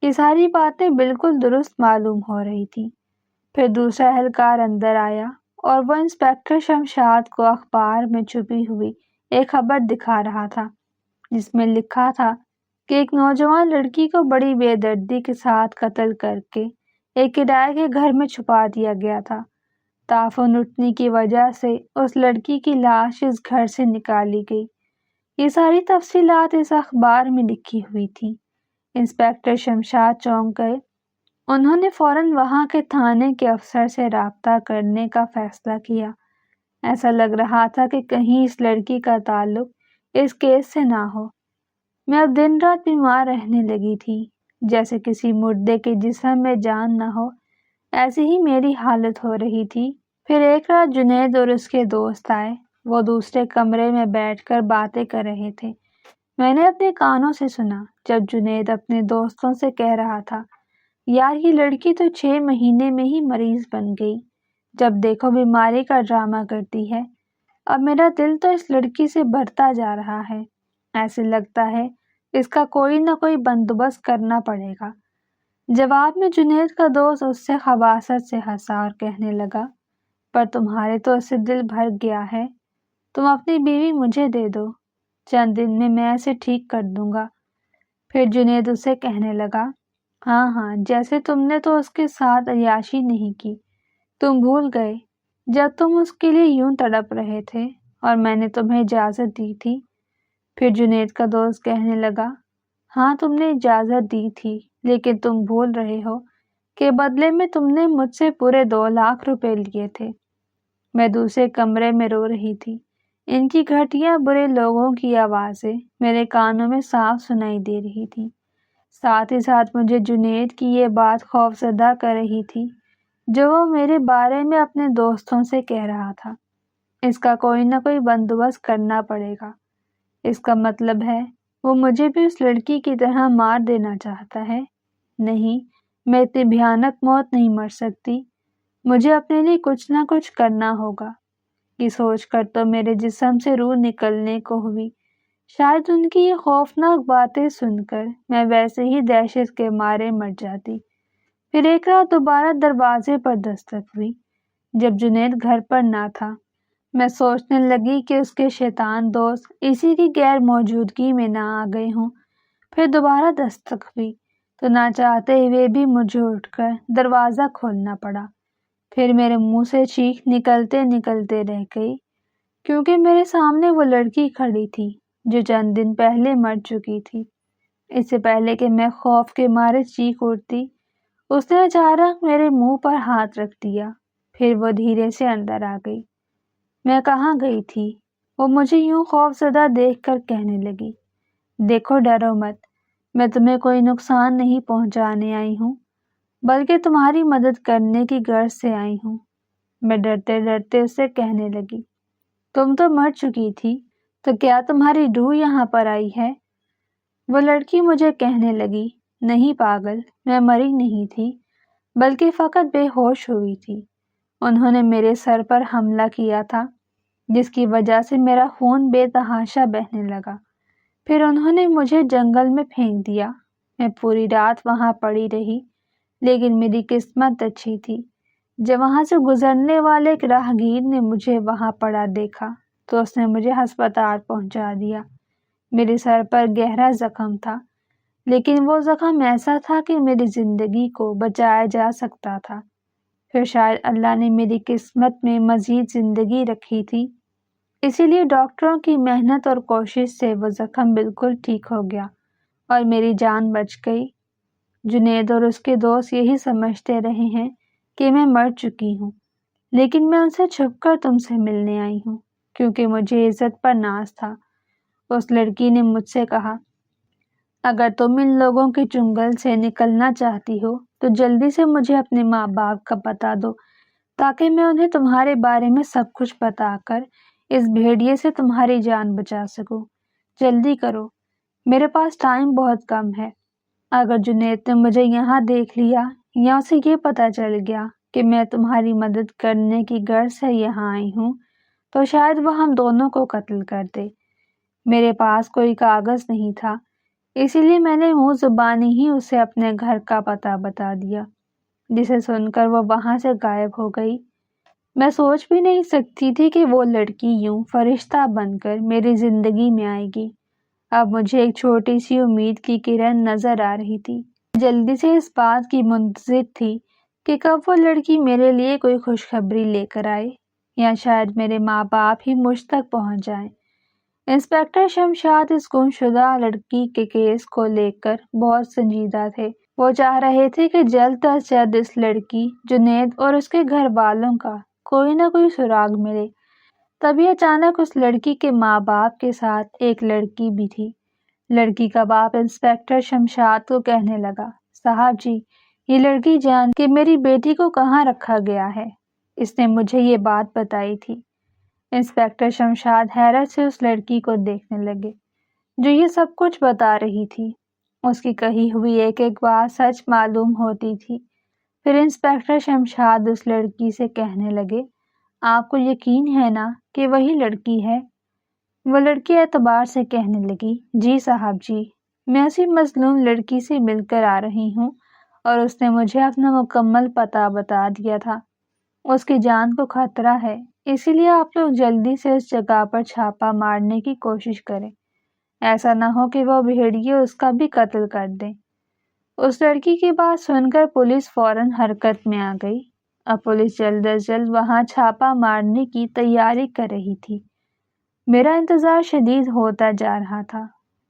یہ ساری باتیں بالکل درست معلوم ہو رہی تھی۔ پھر دوسرا اہلکار اندر آیا اور وہ انسپکٹر شمشاد کو اخبار میں چھپی ہوئی ایک خبر دکھا رہا تھا، جس میں لکھا تھا کہ ایک نوجوان لڑکی کو بڑی بے دردی کے ساتھ قتل کر کے ایک کرائے کے گھر میں چھپا دیا گیا تھا۔ تعفن اٹھنے کی وجہ سے اس لڑکی کی لاش اس گھر سے نکالی گئی۔ یہ ساری تفصیلات اس اخبار میں لکھی ہوئی تھی۔ انسپکٹر شمشاد چونک گئے۔ انہوں نے فوراً وہاں کے تھانے کے افسر سے رابطہ کرنے کا فیصلہ کیا۔ ایسا لگ رہا تھا کہ کہیں اس لڑکی کا تعلق اس کیس سے نہ ہو۔ میں اب دن رات بیمار رہنے لگی تھی، جیسے کسی مردے کے جسم میں جان نہ ہو، ایسی ہی میری حالت ہو رہی تھی۔ پھر ایک رات جنید اور اس کے دوست آئے۔ وہ دوسرے کمرے میں بیٹھ کر باتیں کر رہے تھے۔ میں نے اپنے کانوں سے سنا جب جنید اپنے دوستوں سے کہہ رہا تھا، یار یہ لڑکی تو 6 مہینے میں ہی مریض بن گئی، جب دیکھو بیماری کا ڈرامہ کرتی ہے۔ اب میرا دل تو اس لڑکی سے بھرتا جا رہا ہے، ایسے لگتا ہے اس کا کوئی نہ کوئی بندوبست کرنا پڑے گا۔ جواب میں جنید کا دوست اس سے خباثت سے ہنسا اور کہنے لگا، پر تمہارے تو اس سے دل بھر گیا ہے، تم اپنی بیوی مجھے دے دو، چند دن میں اسے ٹھیک کر دوں گا۔ پھر جنید اسے کہنے لگا، ہاں ہاں، جیسے تم نے تو اس کے ساتھ عیاشی نہیں کی، تم بھول گئے جب تم اس کے لیے یوں تڑپ رہے تھے اور میں نے تمہیں اجازت دی تھی۔ پھر جنید کا دوست کہنے لگا، ہاں تم نے اجازت دی تھی، لیکن تم بھول رہے ہو کہ بدلے میں تم نے مجھ سے پورے 2 لاکھ روپے لیے تھے۔ میں دوسرے کمرے میں رو رہی تھی، ان کی گھٹیا برے لوگوں کی آوازیں میرے کانوں میں صاف سنائی دے رہی تھی، ساتھ ہی ساتھ مجھے جنید کی یہ بات خوفزدہ کر رہی تھی جو وہ میرے بارے میں اپنے دوستوں سے کہہ رہا تھا، اس کا کوئی نہ کوئی بندوبست کرنا پڑے گا۔ اس کا مطلب ہے وہ مجھے بھی اس لڑکی کی طرح مار دینا چاہتا ہے۔ نہیں، میں اتنی بھیانک موت نہیں مر سکتی، مجھے اپنے لیے کچھ نہ کچھ کرنا ہوگا۔ یہ سوچ کر تو میرے جسم سے روح نکلنے کو ہوئی۔ شاید ان کی یہ خوفناک باتیں سن کر میں ویسے ہی دہشت کے مارے مر جاتی۔ پھر ایک رات دوبارہ دروازے پر دستک ہوئی، جب جنید گھر پر نہ تھا۔ میں سوچنے لگی کہ اس کے شیطان دوست اسی کی غیر موجودگی میں نہ آ گئے ہوں۔ پھر دوبارہ دستک ہوئی تو نہ چاہتے ہوئے بھی مجھے اٹھ کر دروازہ کھولنا پڑا۔ پھر میرے منہ سے چیخ نکلتے نکلتے رہ گئی، کیونکہ میرے سامنے وہ لڑکی کھڑی تھی جو چند دن پہلے مر چکی تھی۔ اس سے پہلے کہ میں خوف کے مارے چیخ اٹھتی، اس نے اچانک میرے منہ پر ہاتھ رکھ دیا، پھر وہ دھیرے سے اندر آ گئی۔ میں کہاں گئی تھی؟ وہ مجھے یوں خوفزدہ دیکھ کر کہنے لگی، دیکھو ڈرو مت، میں تمہیں کوئی نقصان نہیں پہنچانے آئی ہوں، بلکہ تمہاری مدد کرنے کی غرض سے آئی ہوں۔ میں ڈرتے ڈرتے اس سے کہنے لگی، تم تو مر چکی تھی، تو کیا تمہاری روح یہاں پر آئی ہے؟ وہ لڑکی مجھے کہنے لگی، نہیں پاگل، میں مری نہیں تھی، بلکہ فقط بے ہوش ہوئی تھی۔ انہوں نے میرے سر پر حملہ کیا تھا، جس کی وجہ سے میرا خون بے تحاشا بہنے لگا۔ پھر انہوں نے مجھے جنگل میں پھینک دیا۔ میں پوری رات وہاں پڑی رہی، لیکن میری قسمت اچھی تھی۔ جب وہاں سے گزرنے والے ایک راہگیر نے مجھے وہاں پڑا دیکھا تو اس نے مجھے ہسپتال پہنچا دیا۔ میرے سر پر گہرا زخم تھا، لیکن وہ زخم ایسا تھا کہ میری زندگی کو بچایا جا سکتا تھا۔ پھر شاید اللہ نے میری قسمت میں مزید زندگی رکھی تھی، اسی لیے ڈاکٹروں کی محنت اور کوشش سے وہ زخم بالکل ٹھیک ہو گیا اور میری جان بچ گئی۔ جنید اور اس کے دوست یہی سمجھتے رہے ہیں کہ میں مر چکی ہوں، لیکن میں ان سے چھپ کر تم سے ملنے آئی ہوں، کیونکہ مجھے عزت پر ناز تھا۔ اس لڑکی نے مجھ سے کہا، اگر تم ان لوگوں کے چنگل سے نکلنا چاہتی ہو تو جلدی سے مجھے اپنے ماں باپ کا بتا دو، تاکہ میں انہیں تمہارے بارے میں سب کچھ بتا کر اس بھیڑیے سے تمہاری جان بچا سکوں۔ جلدی کرو، میرے پاس ٹائم بہت کم ہے۔ اگر جنید نے مجھے یہاں دیکھ لیا یا اسے یہ پتہ چل گیا کہ میں تمہاری مدد کرنے کی غرض سے یہاں آئی ہوں، تو شاید وہ ہم دونوں کو قتل کر دے۔ میرے پاس کوئی کاغذ نہیں تھا، اسی لیے میں نے منہ زبانی ہی اسے اپنے گھر کا پتہ بتا دیا، جسے سن کر وہ وہاں سے غائب ہو گئی۔ میں سوچ بھی نہیں سکتی تھی کہ وہ لڑکی یوں فرشتہ بن کر میری زندگی میں آئے گی۔ اب مجھے ایک چھوٹی سی امید کی کرن نظر آ رہی تھی۔ جلدی سے اس بات کی منتظر تھی کہ کب وہ لڑکی میرے لیے کوئی خوشخبری لے کر آئے، یا شاید میرے ماں باپ ہی مجھ تک پہنچ جائیں۔ انسپکٹر شمشاد اس گم شدہ لڑکی کے کیس کو لے کر بہت سنجیدہ تھے۔ وہ چاہ رہے تھے کہ جلد از جلد اس لڑکی، جنید اور اس کے گھر والوں کا کوئی نہ کوئی سراغ ملے۔ تبھی اچانک اس لڑکی کے ماں باپ کے ساتھ ایک لڑکی بھی تھی۔ لڑکی کا باپ انسپکٹر شمشاد کو کہنے لگا، صاحب جی، یہ لڑکی جان کہ میری بیٹی کو کہاں رکھا گیا ہے، اس نے مجھے یہ بات بتائی تھی۔ انسپکٹر شمشاد حیرت سے اس لڑکی کو دیکھنے لگے جو یہ سب کچھ بتا رہی تھی۔ اس کی کہی ہوئی ایک ایک بات سچ معلوم ہوتی تھی۔ پھر انسپکٹر شمشاد اس لڑکی سے کہنے لگے، آپ کو یقین ہے نا کہ وہی لڑکی ہے؟ وہ لڑکی اعتبار سے کہنے لگی، جی صاحب جی، میں اسی مظلوم لڑکی سے مل کر آ رہی ہوں اور اس نے مجھے اپنا مکمل پتہ بتا دیا تھا۔ اس کی جان کو خطرہ ہے، اسی لیے آپ لوگ جلدی سے اس جگہ پر چھاپا مارنے کی کوشش کریں، ایسا نہ ہو کہ وہ بھیڑیے اس کا بھی قتل کر دیں۔ اس لڑکی کی بات سن کر پولیس فوراً حرکت میں آ گئی۔ اب پولیس جلد از جلد وہاں چھاپا مارنے کی تیاری کر رہی تھی۔ میرا انتظار شدید ہوتا جا رہا تھا،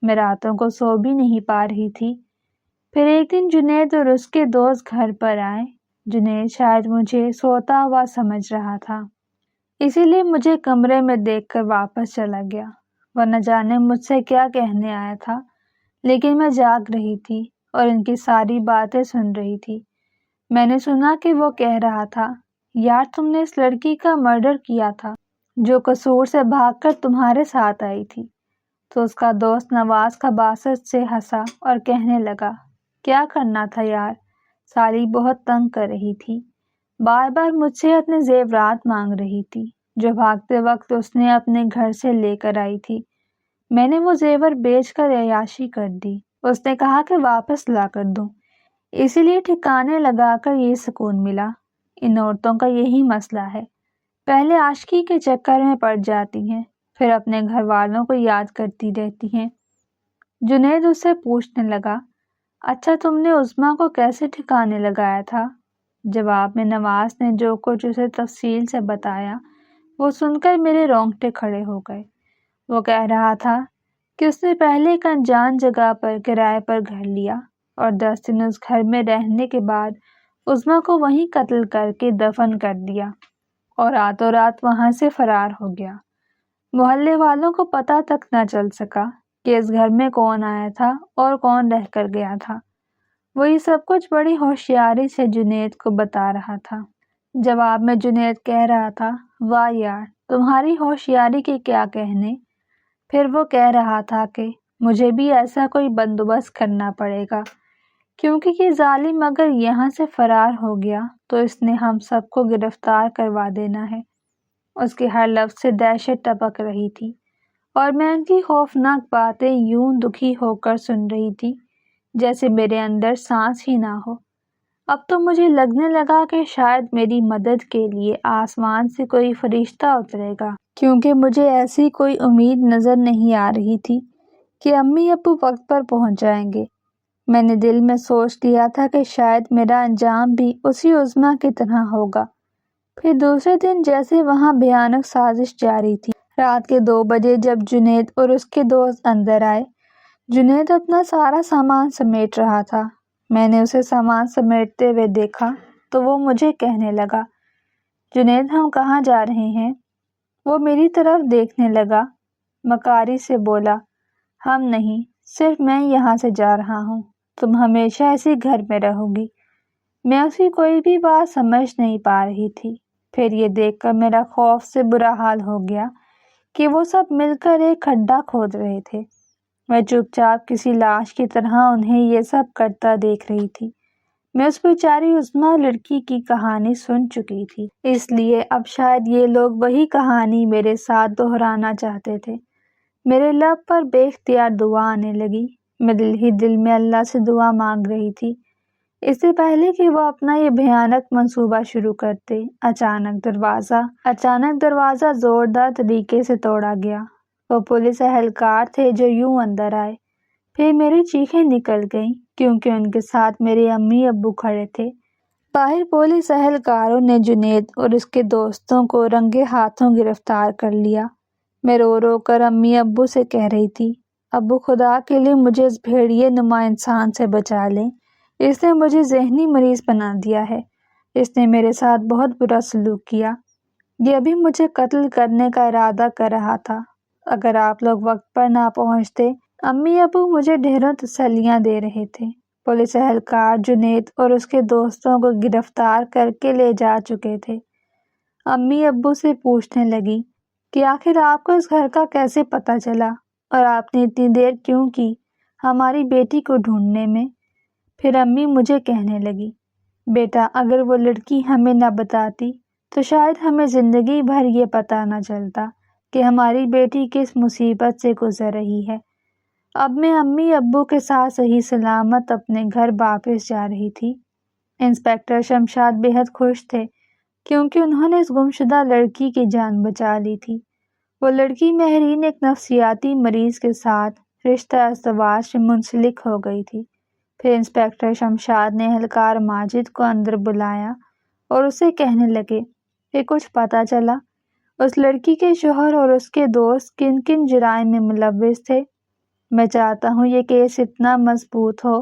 میں راتوں کو سو بھی نہیں پا رہی تھی۔ پھر ایک دن جنید اور اس کے دوست گھر پر آئے۔ جنید شاید مجھے سوتا ہوا سمجھ رہا تھا، اسی لیے مجھے کمرے میں دیکھ کر واپس چلا گیا۔ وہ نہ جانے مجھ سے کیا کہنے آیا تھا، لیکن میں جاگ رہی تھی اور ان کی ساری باتیں سن رہی تھی۔ میں نے سنا کہ وہ کہہ رہا تھا، یار تم نے اس لڑکی کا مرڈر کیا تھا جو قصور سے بھاگ کر تمہارے ساتھ آئی تھی۔ تو اس کا دوست نواز خباثت سے ہنسا اور کہنے لگا، کیا کرنا تھا یار، سالی بہت تنگ کر رہی تھی، بار بار مجھ سے اپنے زیورات مانگ رہی تھی جو بھاگتے وقت اس نے اپنے گھر سے لے کر آئی تھی۔ میں نے وہ زیور بیچ کر عیاشی کر دی، اس نے کہا کہ واپس لا کر دوں، اسی لیے ٹھکانے لگا کر یہ سکون ملا۔ ان عورتوں کا یہی مسئلہ ہے، پہلے عاشقی کے چکر میں پڑ جاتی ہیں، پھر اپنے گھر والوں کو یاد کرتی رہتی ہیں۔ جنید اس سے پوچھنے لگا، اچھا تم نے عظمیٰ کو کیسے ٹھکانے لگایا تھا؟ جواب میں نواز نے جو کچھ اسے تفصیل سے بتایا وہ سن کر میرے رونگٹے کھڑے ہو گئے۔ وہ کہہ رہا تھا کہ اس نے پہلے ایک انجان جگہ پر کرائے پر گھر لیا اور 10 دن اس گھر میں رہنے کے بعد عظمیٰ کو وہیں قتل کر کے دفن کر دیا اور راتوں رات وہاں سے فرار ہو گیا۔ محلے والوں کو پتہ تک نہ چل سکا کہ اس گھر میں کون آیا تھا اور کون رہ کر گیا تھا۔ وہ یہ سب کچھ بڑی ہوشیاری سے جنید کو بتا رہا تھا۔ جواب میں جنید کہہ رہا تھا، واہ یار تمہاری ہوشیاری کے کیا کہنے۔ پھر وہ کہہ رہا تھا کہ مجھے بھی ایسا کوئی بندوبست کرنا پڑے گا، کیونکہ یہ ظالم اگر یہاں سے فرار ہو گیا تو اس نے ہم سب کو گرفتار کروا دینا ہے۔ اس کے ہر لفظ سے دہشت ٹپک رہی تھی اور میں ان کی خوفناک باتیں یوں دکھی ہو کر سن رہی تھی جیسے میرے اندر سانس ہی نہ ہو۔ اب تو مجھے لگنے لگا کہ شاید میری مدد کے لیے آسمان سے کوئی فرشتہ اترے گا، کیونکہ مجھے ایسی کوئی امید نظر نہیں آ رہی تھی کہ امی ابو وقت پر پہنچ جائیں گے۔ میں نے دل میں سوچ لیا تھا کہ شاید میرا انجام بھی اسی عظمیٰ کی طرح ہوگا۔ پھر دوسرے دن جیسے وہاں بھیانک سازش جاری تھی۔ رات کے 2 بجے جب جنید اور اس کے دوست اندر آئے، جنید اپنا سارا سامان سمیٹ رہا تھا۔ میں نے اسے سامان سمیٹتے ہوئے دیکھا تو وہ مجھے کہنے لگا، جنید ہم کہاں جا رہے ہیں؟ وہ میری طرف دیکھنے لگا، مکاری سے بولا، ہم نہیں، صرف میں یہاں سے جا رہا ہوں، تم ہمیشہ اسی گھر میں رہو گی۔ میں اس کی کوئی بھی بات سمجھ نہیں پا رہی تھی۔ پھر یہ دیکھ کر میرا خوف سے برا حال ہو گیا کہ وہ سب مل کر ایک کھڈا کھود رہے تھے۔ میں چپ چاپ کسی لاش کی طرح انہیں یہ سب کرتا دیکھ رہی تھی۔ میں اس بیچاری عظمیٰ لڑکی کی کہانی سن چکی تھی، اس لیے اب شاید یہ لوگ وہی کہانی میرے ساتھ دہرانا چاہتے تھے۔ میرے لب پر بے اختیار دعا آنے لگی۔ میں دل ہی دل میں اللہ سے دعا مانگ رہی تھی۔ اس سے پہلے کہ وہ اپنا یہ بھیانک منصوبہ شروع کرتے، اچانک دروازہ زوردار طریقے سے توڑا گیا۔ وہ پولیس اہلکار تھے جو یوں اندر آئے۔ پھر میری چیخیں نکل گئیں کیونکہ ان کے ساتھ میرے امی ابو کھڑے تھے۔ باہر پولیس اہلکاروں نے جنید اور اس کے دوستوں کو رنگے ہاتھوں گرفتار کر لیا۔ میں رو رو کر امی ابو سے کہہ رہی تھی، ابو خدا کے لیے مجھے اس بھیڑیے نما انسان سے بچا لیں، اس نے مجھے ذہنی مریض بنا دیا ہے، اس نے میرے ساتھ بہت برا سلوک کیا، یہ ابھی مجھے قتل کرنے کا ارادہ کر رہا تھا، اگر آپ لوگ وقت پر نہ پہنچتے۔ امی ابو مجھے ڈھیروں تسلیاں دے رہے تھے۔ پولیس اہلکار جنید اور اس کے دوستوں کو گرفتار کر کے لے جا چکے تھے۔ امی ابو سے پوچھنے لگی کہ آخر آپ کو اس گھر کا کیسے پتہ چلا اور آپ نے اتنی دیر کیوں کی ہماری بیٹی کو ڈھونڈنے میں؟ پھر امی مجھے کہنے لگی، بیٹا اگر وہ لڑکی ہمیں نہ بتاتی تو شاید ہمیں زندگی بھر یہ پتہ نہ چلتا کہ ہماری بیٹی کس مصیبت سے گزر رہی ہے۔ اب میں امی ابو کے ساتھ صحیح سلامت اپنے گھر واپس جا رہی تھی۔ انسپکٹر شمشاد بے حد خوش تھے کیونکہ انہوں نے اس گمشدہ لڑکی کی جان بچا لی تھی۔ وہ لڑکی مہرین ایک نفسیاتی مریض کے ساتھ رشتہ ازدواج میں منسلک ہو گئی تھی۔ پھر انسپکٹر شمشاد نے اہلکار ماجد کو اندر بلایا اور اسے کہنے لگے کہ کچھ پتہ چلا اس لڑکی کے شوہر اور اس کے دوست کن کن جرائم میں ملوث تھے۔ میں چاہتا ہوں یہ کیس اتنا مضبوط ہو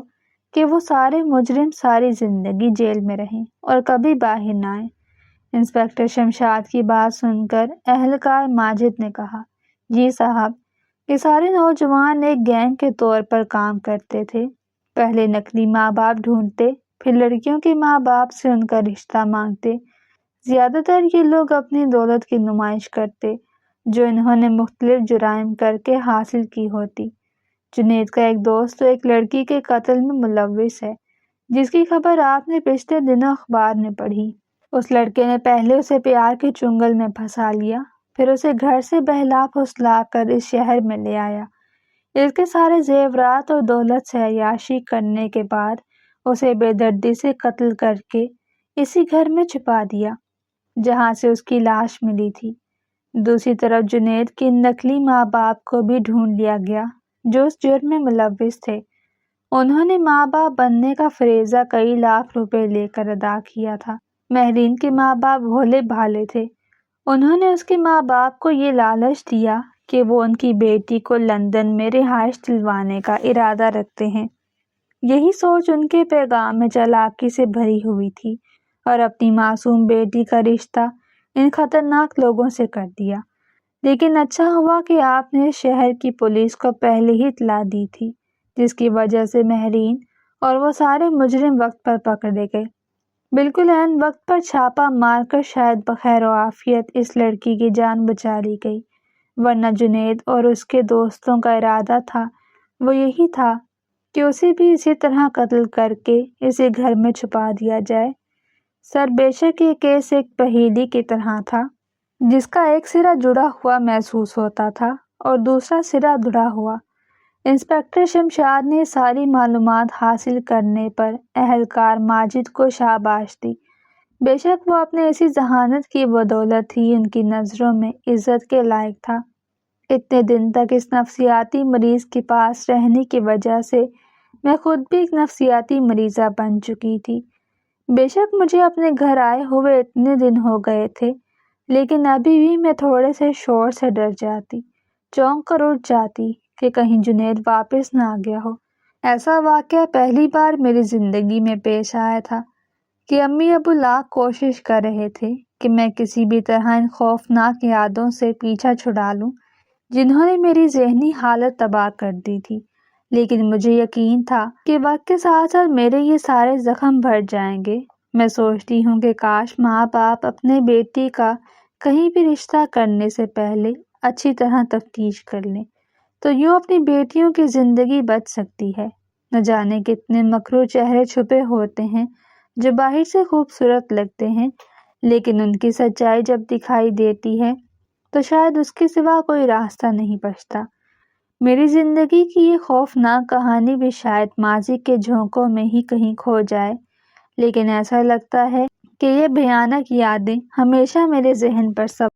کہ وہ سارے مجرم ساری زندگی جیل میں رہیں اور کبھی باہر نہ آئیں۔ انسپکٹر شمشاد کی بات سن کر اہلکار ماجد نے کہا، جی صاحب، یہ سارے نوجوان ایک گینگ کے طور پر کام کرتے تھے۔ پہلے نقلی ماں باپ ڈھونڈتے، پھر لڑکیوں کے ماں باپ سے ان کا رشتہ مانگتے۔ زیادہ تر یہ لوگ اپنی دولت کی نمائش کرتے جو انہوں نے مختلف جرائم کر کے حاصل کی ہوتی۔ جنید کا ایک دوست تو ایک لڑکی کے قتل میں ملوث ہے جس کی خبر آپ نے پچھلے دنوں اخبار میں پڑھی۔ اس لڑکے نے پہلے اسے پیار کے چنگل میں پھنسا لیا، پھر اسے گھر سے بہلا پھسلا کر اس شہر میں لے آیا۔ اس کے سارے زیورات اور دولت سے عیاشی کرنے کے بعد اسے بے دردی سے قتل کر کے اسی گھر میں چھپا دیا جہاں سے اس کی لاش ملی تھی۔ دوسری طرف جنید کے نقلی ماں باپ کو بھی ڈھونڈ لیا گیا جو اس جرم میں ملوث تھے۔ انہوں نے ماں باپ بننے کا فریضہ کئی لاکھ روپے لے کر ادا کیا تھا۔ مہرین کے ماں باپ بھولے بھالے تھے۔ انہوں نے اس کے ماں باپ کو یہ لالچ دیا کہ وہ ان کی بیٹی کو لندن میں رہائش دلوانے کا ارادہ رکھتے ہیں۔ یہی سوچ ان کے پیغام میں چالاکی سے بھری ہوئی تھی اور اپنی معصوم بیٹی کا رشتہ ان خطرناک لوگوں سے کر دیا۔ لیکن اچھا ہوا کہ آپ نے شہر کی پولیس کو پہلے ہی اطلاع دی تھی، جس کی وجہ سے مہرین اور وہ سارے مجرم وقت پر پکڑے گئے۔ بالکل عین وقت پر چھاپا مار کر شاید بخیر و عافیت اس لڑکی کی جان بچا لی گئی، ورنہ جنید اور اس کے دوستوں کا ارادہ تھا وہ یہی تھا کہ اسے بھی اسی طرح قتل کر کے اسی گھر میں چھپا دیا جائے۔ سر، بے شک یہ کیس ایک پہیلی کی طرح تھا جس کا ایک سرا جڑا ہوا محسوس ہوتا تھا اور دوسرا سرا دھڑا ہوا۔ انسپکٹر شمشاد نے ساری معلومات حاصل کرنے پر اہلکار ماجد کو شاباش دی۔ بے شک وہ اپنے اسی ذہانت کی بدولت ہی ان کی نظروں میں عزت کے لائق تھا۔ اتنے دن تک اس نفسیاتی مریض کے پاس رہنے کی وجہ سے میں خود بھی ایک نفسیاتی مریضہ بن چکی تھی۔ بے شک مجھے اپنے گھر آئے ہوئے اتنے دن ہو گئے تھے، لیکن ابھی بھی میں تھوڑے سے شور سے ڈر جاتی، چونک کر اٹھ جاتی کہ کہیں جنید واپس نہ آ گیا ہو۔ ایسا واقعہ پہلی بار میری زندگی میں پیش آیا تھا کہ امی ابو لاکھ کوشش کر رہے تھے کہ میں کسی بھی طرح ان خوفناک یادوں سے پیچھا چھڑا لوں جنہوں نے میری ذہنی حالت تباہ کر دی تھی، لیکن مجھے یقین تھا کہ وقت کے ساتھ ساتھ میرے یہ سارے زخم بھر جائیں گے۔ میں سوچتی ہوں کہ کاش ماں باپ اپنے بیٹی کا کہیں بھی رشتہ کرنے سے پہلے اچھی طرح تفتیش کر لیں، تو یوں اپنی بیٹیوں کی زندگی بچ سکتی ہے۔ نہ جانے کتنے مکروہ چہرے چھپے ہوتے ہیں جو باہر سے خوبصورت لگتے ہیں، لیکن ان کی سچائی جب دکھائی دیتی ہے تو شاید اس کے سوا کوئی راستہ نہیں بچتا۔ میری زندگی کی یہ خوفناک کہانی بھی شاید ماضی کے جھونکوں میں ہی کہیں کھو جائے، لیکن ایسا لگتا ہے کہ یہ بھیانک یادیں ہمیشہ میرے ذہن پر